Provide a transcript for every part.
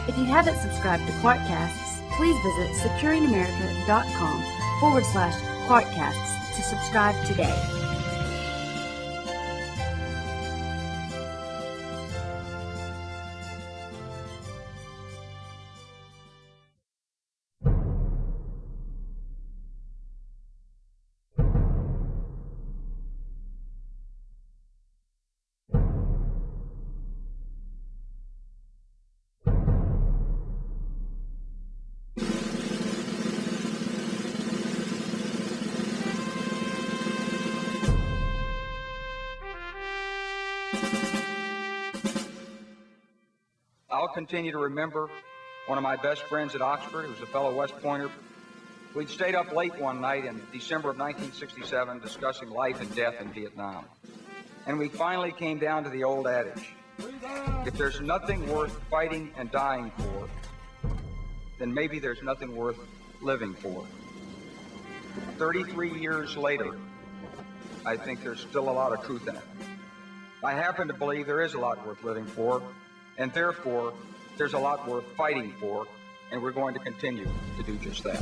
If you haven't subscribed to Quartcasts, please visit securingamerica.com/Quartcasts to subscribe today. I'll continue to remember one of my best friends at Oxford. He was a fellow West Pointer. We'd stayed up late one night in December of 1967 discussing life and death in Vietnam. And we finally came down to the old adage: if there's nothing worth fighting and dying for, then maybe there's nothing worth living for. 33 years later, I think there's still a lot of truth in it. I happen to believe there is a lot worth living for, and therefore, there's a lot worth fighting for, and we're going to continue to do just that.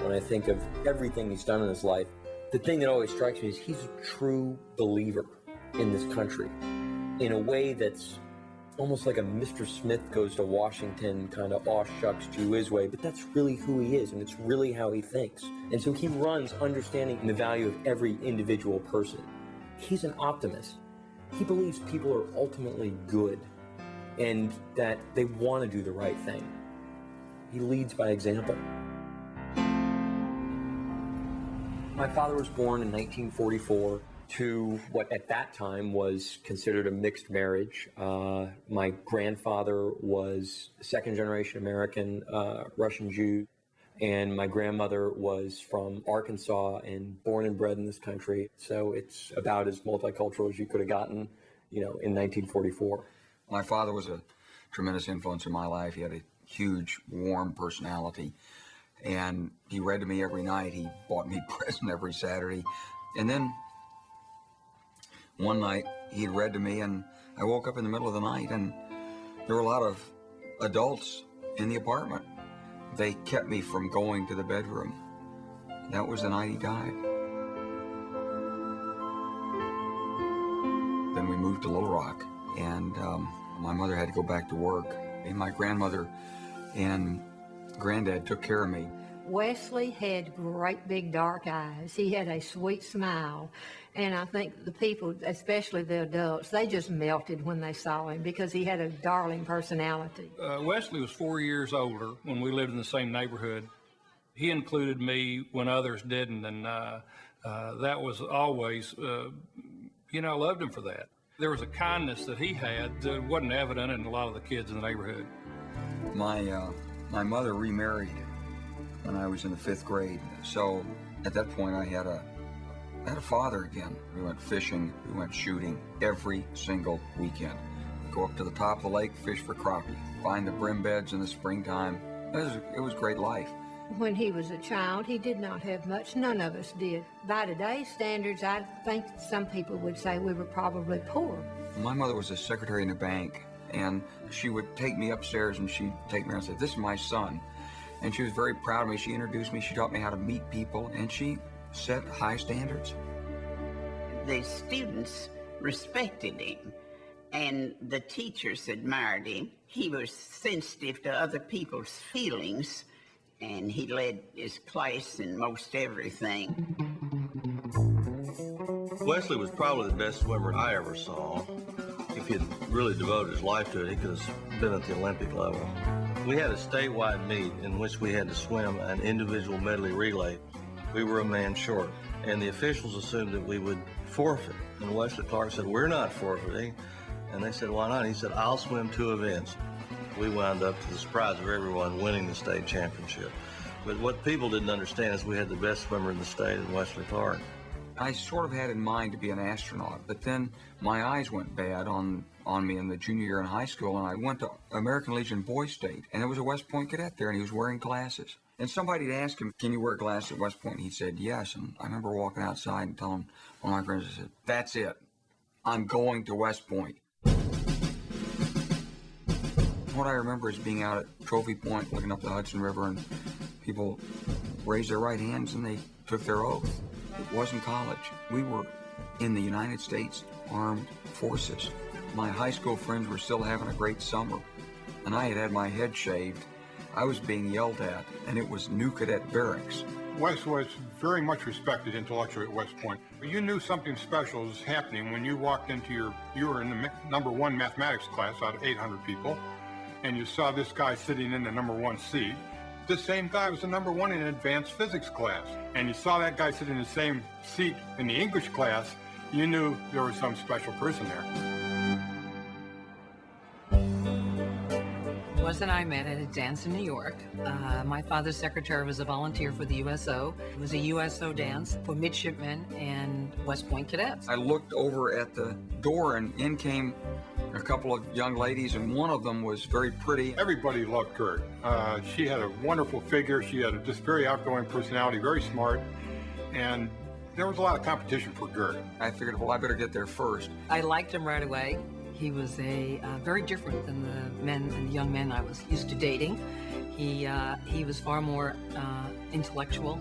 When I think of everything he's done in his life, the thing that always strikes me is he's a true believer in this country in a way that's almost like a Mr. Smith goes to Washington kind of aw shucks Jew his way, but that's really who he is, and it's really how he thinks. And so he runs understanding the value of every individual person. He's an optimist. He believes people are ultimately good and that they want to do the right thing. He leads by example. My father was born in 1944 to what at that time was considered a mixed marriage. My grandfather was second-generation American, Russian Jew, and my grandmother was from Arkansas and born and bred in this country. So it's about as multicultural as you could have gotten, in 1944. My father was a tremendous influence in my life. He had a huge, warm personality, and he read to me every night. He bought me present every Saturday, and then one night he'd read to me, and I woke up in the middle of the night, and there were a lot of adults in the apartment. They kept me from going to the bedroom. That was the night he died. Then we moved to Little Rock, and my mother had to go back to work, and my grandmother and granddad took care of me. Wesley had great big dark eyes. He had a sweet smile. And I think the people, especially the adults, they just melted when they saw him because he had a darling personality. Wesley was 4 years older when we lived in the same neighborhood. He included me when others didn't, and that was always, I loved him for that. There was a kindness that he had that wasn't evident in a lot of the kids in the neighborhood. My mother remarried when I was in the 5th grade. So at that point I had a father again. We went fishing, we went shooting every single weekend. Go up to the top of the lake, fish for crappie, find the brim beds in the springtime. It was great life. When he was a child, he did not have much. None of us did. By today's standards, I think some people would say we were probably poor. My mother was a secretary in a bank, and she would take me upstairs and she'd take me and say, "This is my son." And she was very proud of me. She introduced me, she taught me how to meet people, and she set high standards. The students respected him, and the teachers admired him. He was sensitive to other people's feelings, and he led his class in most everything. Wesley was probably the best swimmer I ever saw. If he'd really devoted his life to it, he could have been at the Olympic level. We had a statewide meet in which we had to swim an individual medley relay. We were a man short, and the officials assumed that we would forfeit. And Wesley Clark said, "We're not forfeiting." And they said, "Why not?" He said, "I'll swim 2 events." We wound up, to the surprise of everyone, winning the state championship. But what people didn't understand is we had the best swimmer in the state in Wesley Clark. I sort of had in mind to be an astronaut, but then my eyes went bad on on me in the junior year in high school, and I went to American Legion Boys State, and there was a West Point cadet there, and he was wearing glasses. And somebody had asked him, "Can you wear glasses at West Point?" And he said, "Yes." And I remember walking outside and telling one of my friends, I said, "That's it. I'm going to West Point." What I remember is being out at Trophy Point, looking up the Hudson River, and people raised their right hands and they took their oath. It wasn't college. We were in the United States Armed Forces. My high school friends were still having a great summer, and I had had my head shaved. I was being yelled at, and it was new cadet barracks. Wes was very much respected intellectually at West Point. You knew something special was happening when you walked into you were in the number 1 mathematics class out of 800 people, and you saw this guy sitting in the number 1 seat. This same guy was the number 1 in advanced physics class, and you saw that guy sitting in the same seat in the English class. You knew there was some special person there. Wes and I met at a dance in New York. My father's secretary was a volunteer for the USO. It was a USO dance for midshipmen and West Point cadets. I looked over at the door, and in came a couple of young ladies, and one of them was very pretty. Everybody loved Gert. She had a wonderful figure. She had a just very outgoing personality, very smart, and there was a lot of competition for Gert. I figured, well, I better get there first. I liked him right away. He was very different than the men and the young men I was used to dating. He was far more intellectual,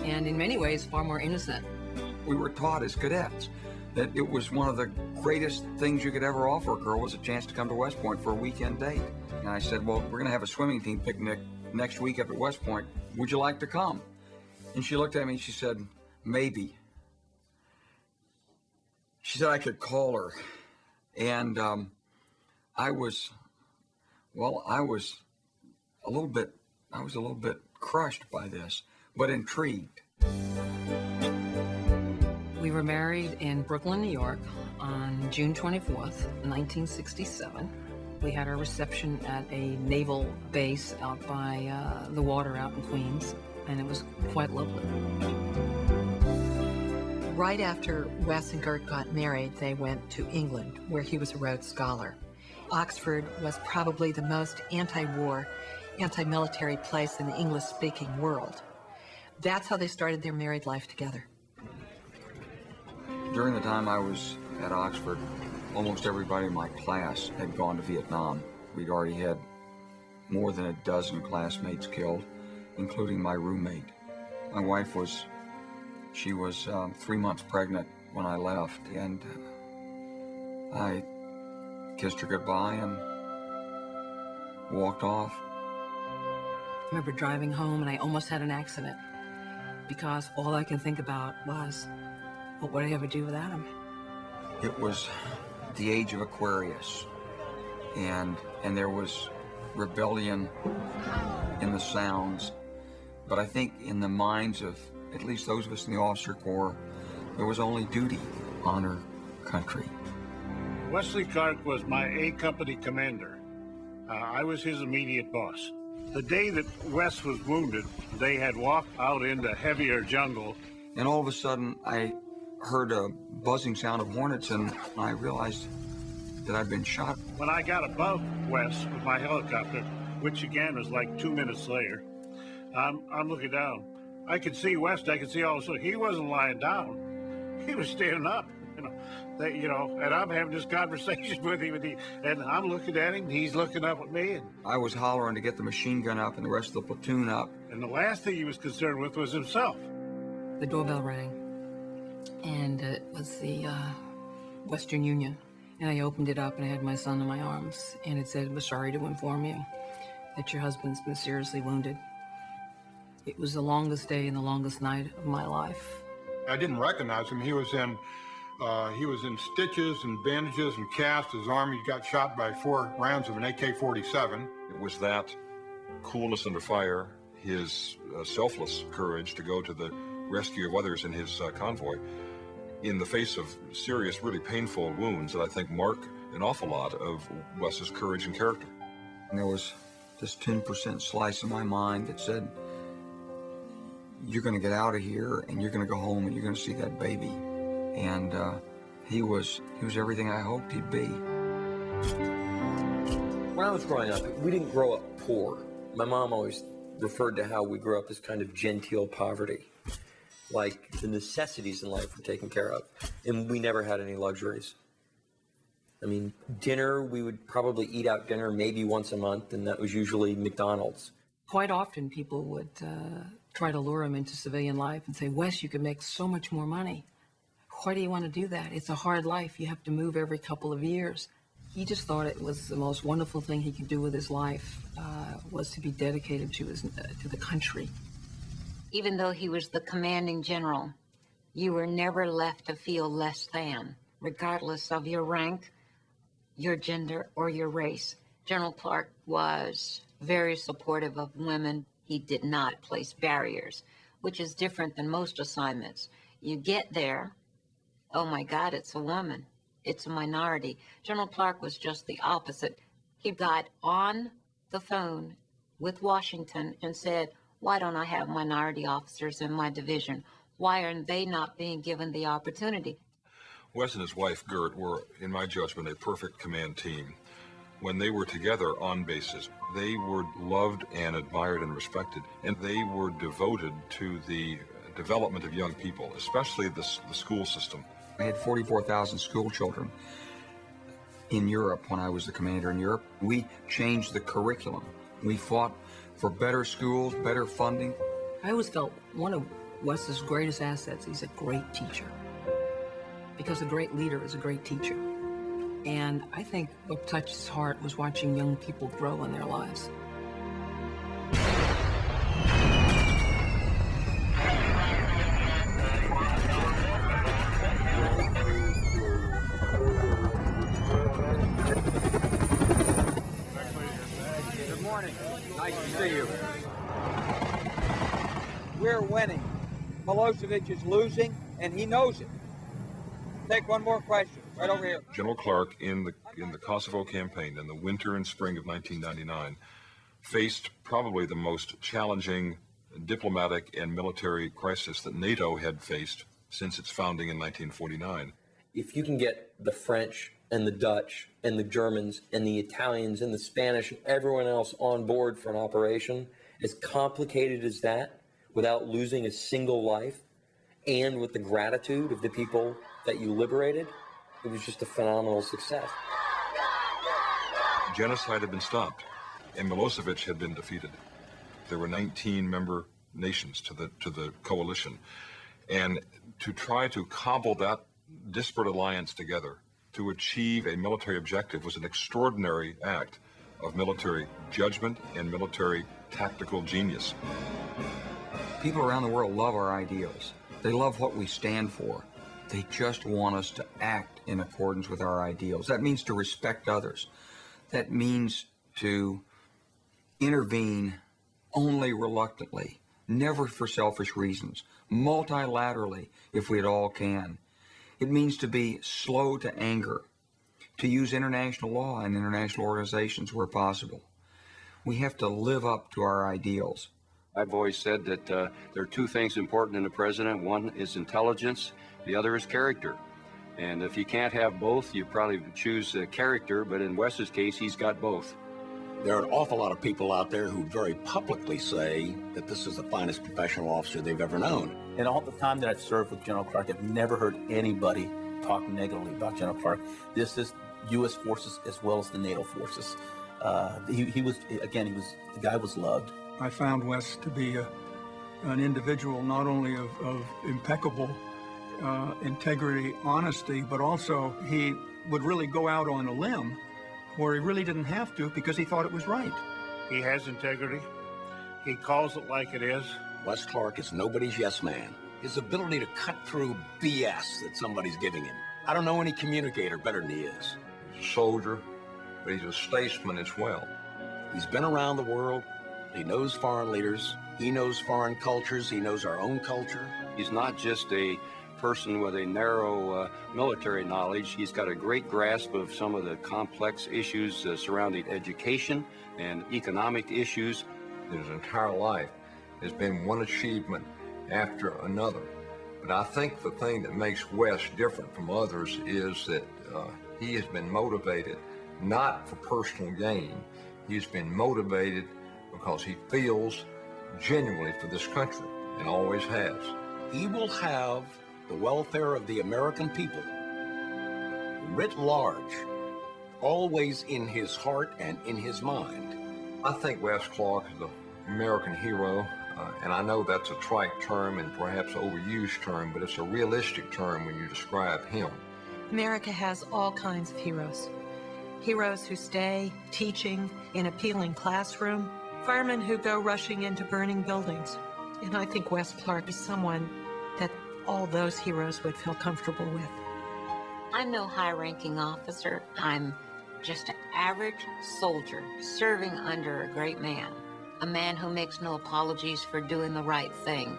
and in many ways far more innocent. We were taught as cadets that it was one of the greatest things you could ever offer a girl was a chance to come to West Point for a weekend date. And I said, well, we're going to have a swimming team picnic next week up at West Point. Would you like to come? And she looked at me and she said, maybe. She said I could call her. And I was a little bit crushed by this, but intrigued. We were married in Brooklyn, New York on June 24th, 1967. We had our reception at a naval base out by the water out in Queens, and it was quite lovely. Right after Wes and Gert got married, they went to England, where he was a Rhodes Scholar. Oxford was probably the most anti-war, anti-military place in the English-speaking world. That's how they started their married life together. During the time I was at Oxford, almost everybody in my class had gone to Vietnam. We'd already had more than a dozen classmates killed, including my roommate. My wife was 3 months pregnant when I left, and I kissed her goodbye and walked off. I remember driving home and I almost had an accident because all I could think about was, what would I ever do without him? It was the age of Aquarius, and there was rebellion in the sounds, but I think in the minds of at least those of us in the officer corps, there was only duty, honor, country. Wesley Clark was my A Company commander. I was his immediate boss. The day that Wes was wounded, they had walked out into heavier jungle. And all of a sudden, I heard a buzzing sound of hornets, and I realized that I'd been shot. When I got above Wes with my helicopter, which again was like 2 minutes later, I'm looking down. I could see West. I could see all the. He wasn't lying down. He was standing up. And I'm having this conversation with him, and I'm looking at him. He's looking up at me. And I was hollering to get the machine gun up and the rest of the platoon up. And the last thing he was concerned with was himself. The doorbell rang, and it was the Western Union. And I opened it up, and I had my son in my arms, and it said, "We're sorry to inform you that your husband's been seriously wounded." It was the longest day and the longest night of my life. I didn't recognize him. He was in stitches and bandages and casts. His arm, he got shot by 4 rounds of an AK-47. It was that coolness under fire, his selfless courage to go to the rescue of others in his convoy in the face of serious, really painful wounds that I think mark an awful lot of Wes's courage and character. And there was this 10% slice in my mind that said, you're going to get out of here and you're going to go home and you're going to see that baby. And he was everything I hoped he'd be. When I was growing up, we didn't grow up poor. My mom always referred to how we grew up as kind of genteel poverty. Like the necessities in life were taken care of, and we never had any luxuries. I mean, dinner, we would probably eat out dinner maybe once a month, and that was usually McDonald's. Quite often people would try to lure him into civilian life and say, Wes, you could make so much more money. Why do you want to do that? It's a hard life. You have to move every couple of years. He just thought it was the most wonderful thing he could do with his life, was to be dedicated to the country. Even though he was the commanding general, you were never left to feel less than, regardless of your rank, your gender, or your race. General Clark was very supportive of women. He did not place barriers, which is different than most assignments. You get there, oh my God, it's a woman. It's a minority. General Clark was just the opposite. He got on the phone with Washington and said, why don't I have minority officers in my division? Why are they not being given the opportunity? Wes and his wife, Gert, were, in my judgment, a perfect command team. When they were together on bases, they were loved and admired and respected, and they were devoted to the development of young people, especially the school system. I had 44,000 school children in Europe when I was the commander in Europe. We changed the curriculum. We fought for better schools, better funding. I always felt one of Wes's greatest assets, he's a great teacher. Because a great leader is a great teacher. And I think what touched his heart was watching young people grow in their lives. Good morning. Nice to see you. We're winning. Milosevic is losing, and he knows it. Take one more question, right over here. General Clark, in the Kosovo campaign in the winter and spring of 1999, faced probably the most challenging diplomatic and military crisis that NATO had faced since its founding in 1949. If you can get the French and the Dutch and the Germans and the Italians and the Spanish and everyone else on board for an operation as complicated as that, without losing a single life, and with the gratitude of the people that you liberated, it was just a phenomenal success. Genocide had been stopped, and Milosevic had been defeated. There were 19 member nations to the coalition, and to try to cobble that disparate alliance together to achieve a military objective was an extraordinary act of military judgment and military tactical genius. People around the world love our ideals. They love what we stand for. They just want us to act in accordance with our ideals. That means to respect others. That means to intervene only reluctantly, never for selfish reasons, multilaterally if we at all can. It means to be slow to anger, to use international law and international organizations where possible. We have to live up to our ideals. I've always said that there are two things important in a president. One is intelligence, the other is character. And if you can't have both, you probably choose character, but in Wes's case, he's got both. There are an awful lot of people out there who very publicly say that this is the finest professional officer they've ever known. In all the time that I've served with General Clark, I've never heard anybody talk negatively about General Clark. This is U.S. forces as well as the NATO forces. The guy was loved. I found Wes to be an individual not only of impeccable integrity, honesty, but also he would really go out on a limb where he really didn't have to because he thought it was right. He has integrity. He calls it like it is. Wes Clark is nobody's yes man. His ability to cut through BS that somebody's giving him. I don't know any communicator better than he is. He's a soldier, but he's a statesman as well. He's been around the world. He knows foreign leaders. He knows foreign cultures. He knows our own culture. He's not just a person with a narrow military knowledge. He's got a great grasp of some of the complex issues surrounding education and economic issues. His entire life has been one achievement after another. But I think the thing that makes Wes different from others is that he has been motivated not for personal gain. He's been motivated because he feels genuinely for this country and always has. He will have the welfare of the American people, writ large, always in his heart and in his mind. I think Wes Clark is an American hero, and I know that's a trite term and perhaps overused term, but it's a realistic term when you describe him. America has all kinds of heroes. Heroes who stay teaching in a peeling classroom, firemen who go rushing into burning buildings. And I think Wes Clark is someone that all those heroes would feel comfortable with. I'm no high-ranking officer. I'm just an average soldier serving under a great man. A man who makes no apologies for doing the right thing,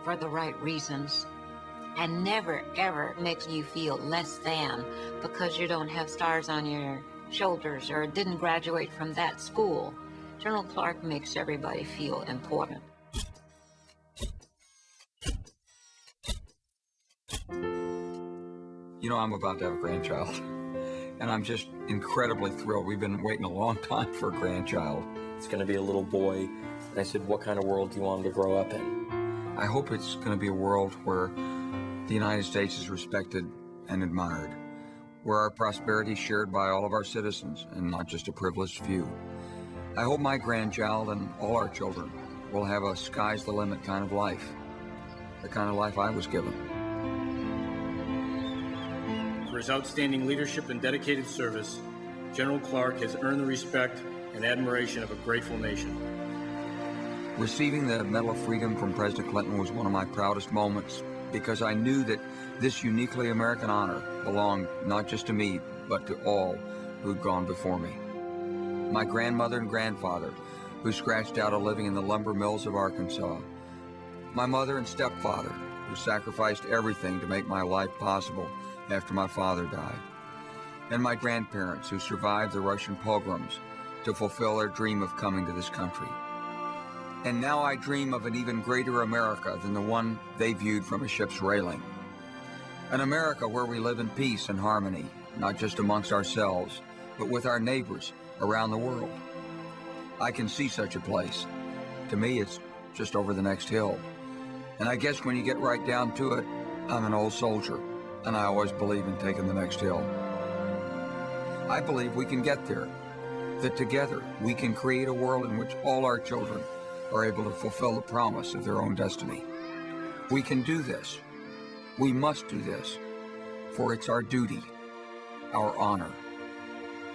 for the right reasons, and never, ever makes you feel less than because you don't have stars on your shoulders or didn't graduate from that school. General Clark makes everybody feel important. You know, I'm about to have a grandchild, and I'm just incredibly thrilled. We've been waiting a long time for a grandchild. It's going to be a little boy. And I said, what kind of world do you want him to grow up in? I hope it's going to be a world where the United States is respected and admired, where our prosperity is shared by all of our citizens and not just a privileged few. I hope my grandchild and all our children will have a sky's the limit kind of life, the kind of life I was given. For his outstanding leadership and dedicated service, General Clark has earned the respect and admiration of a grateful nation. Receiving the Medal of Freedom from President Clinton was one of my proudest moments because I knew that this uniquely American honor belonged not just to me, but to all who'd gone before me. My grandmother and grandfather, who scratched out a living in the lumber mills of Arkansas. My mother and stepfather, who sacrificed everything to make my life possible after my father died. And my grandparents, who survived the Russian pogroms to fulfill their dream of coming to this country. And now I dream of an even greater America than the one they viewed from a ship's railing. An America where we live in peace and harmony, not just amongst ourselves, but with our neighbors around the world. I can see such a place. To me, it's just over the next hill. And I guess when you get right down to it, I'm an old soldier, and I always believe in taking the next hill. I believe we can get there, that together we can create a world in which all our children are able to fulfill the promise of their own destiny. We can do this. We must do this, for it's our duty, our honor,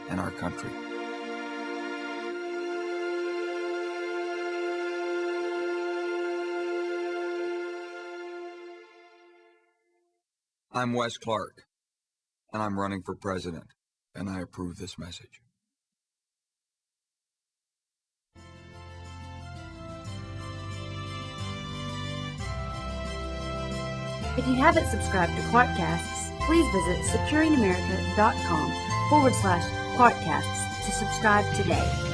and our country. I'm Wes Clark, and I'm running for president, and I approve this message. If you haven't subscribed to Quartcasts, please visit securingamerica.com/Quartcasts to subscribe today.